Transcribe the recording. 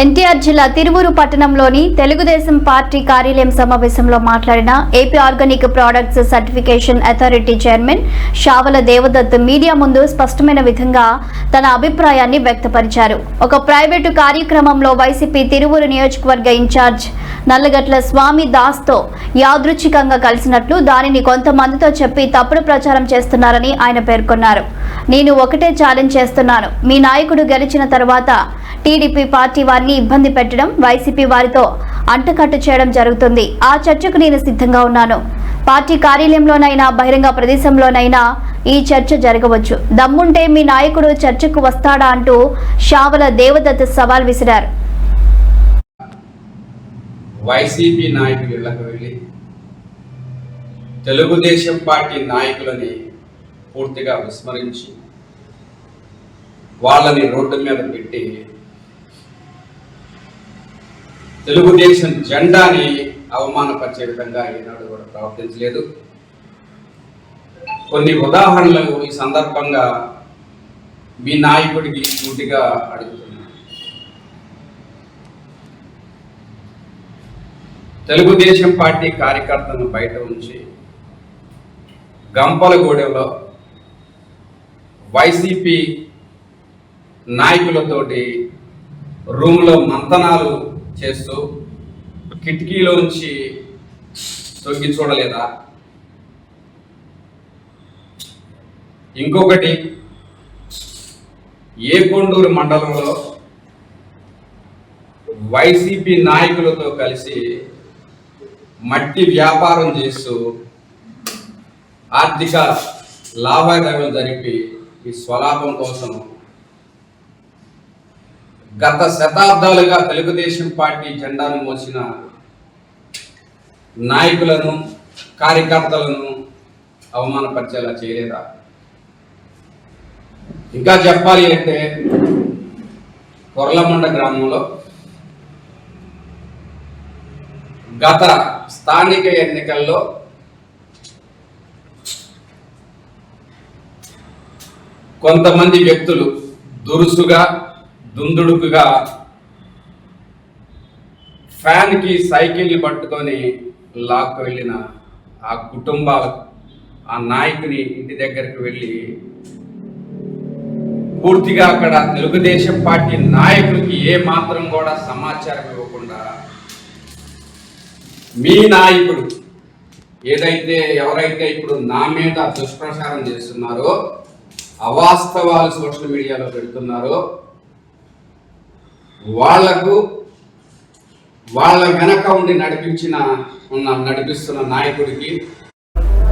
ఎన్టీఆర్ జిల్లా తిరువూరు పట్టణంలోని తెలుగుదేశం పార్టీ కార్యాలయం సమావేశంలో మాట్లాడిన AP organic products certification authority chairman Shavala Devadatt media ముందు స్పష్టమైన విధంగా తన అభిప్రాయాన్ని వ్యక్తపరిచారు. ఒక ప్రైవేటు కార్యక్రమంలో వైసీపీ తిరువూరు నియోజకవర్గ ఇన్ఛార్జ్ నల్లగట్ల స్వామి దాస్తో యాదృచ్ఛికంగా కలిసినట్లు దానిని కొంతమందితో చెప్పి తప్పుడు ప్రచారం చేస్తున్నారని ఆయన పేర్కొన్నారు. నేను ఒకటే ఛాలెంజ్ చేస్తున్నాను. మీ నాయకుడు గెలిచిన తర్వాత టీడీపీ పార్టీ వారిని ఇబ్బంది పెట్టడం, వైసీపీ వారితో అంటకట్టు చేయడం జరుగుతుంది. ఆ చర్చకు నేను సిద్ధంగా ఉన్నాను. పార్టీ కార్యాలయంలోనైనా బహిరంగ ప్రదేశంలోనైనా ఈ చర్చ జరగవచ్చు. దమ్ముంటే మీ నాయకుడు చర్చకు వస్తాడా అంటూ షావల దేవదత్ సవాల్ విసిరారు. వైసీపీ నాయకులు ఇళ్లకు వెళ్ళి తెలుగుదేశం పార్టీ నాయకులని పూర్తిగా విస్మరించి వాళ్ళని రోడ్డు మీద పెట్టి తెలుగుదేశం జెండాని అవమానపరిచే విధంగా ఈనాడు కూడా ప్రవర్తించలేదు. కొన్ని ఉదాహరణలు ఈ సందర్భంగా మీ నాయకుడికి పూర్తిగా అడుగుతున్నాను. తెలుగుదేశం పార్టీ కార్యకర్తలను బయట ఉంచి గంపలగూడెంలో వైసీపీ నాయకులతోటి రూమ్లో మంతనాలు చేస్తూ కిటికీలోంచి తొంగి చూడలేదా? ఇంకొకటి, ఏకొండూరు మండలంలో వైసీపీ నాయకులతో కలిసి మట్టి వ్యాపారం చేస్తూ ఆర్థిక లావాదేవీలు జరిపి ఈ స్వలాభం కోసం గత శతాబ్దాలుగా తెలుగుదేశం పార్టీ జెండాను మోసిన నాయకులను, కార్యకర్తలను అవమానపరిచేలా చేయలేదా? ఇంకా చెప్పాలి అంటే కొర్లమండ గ్రామంలో గత స్థానిక ఎన్నికల్లో కొంతమంది వ్యక్తులు దురుసుగా, దుందుడుకుగా ఫ్యాన్కి సైకిల్ని పట్టుకొని లాక్కు వెళ్ళిన ఆ కుటుంబాలు, ఆ నాయకుని ఇంటి దగ్గరికి వెళ్ళి పూర్తిగా అక్కడ తెలుగుదేశం పార్టీ నాయకులకి ఏ మాత్రం కూడా సమాచారం ఇవ్వకుండా మీ నాయకుడు ఎవరైతే ఇప్పుడు నా మీద దుష్ప్రచారం చేస్తున్నారో, అవాస్తవాలు సోషల్ మీడియాలో పెడుతున్నారో వాళ్ళ వెనక ఉండి నడిపిస్తున్న నాయకుడికి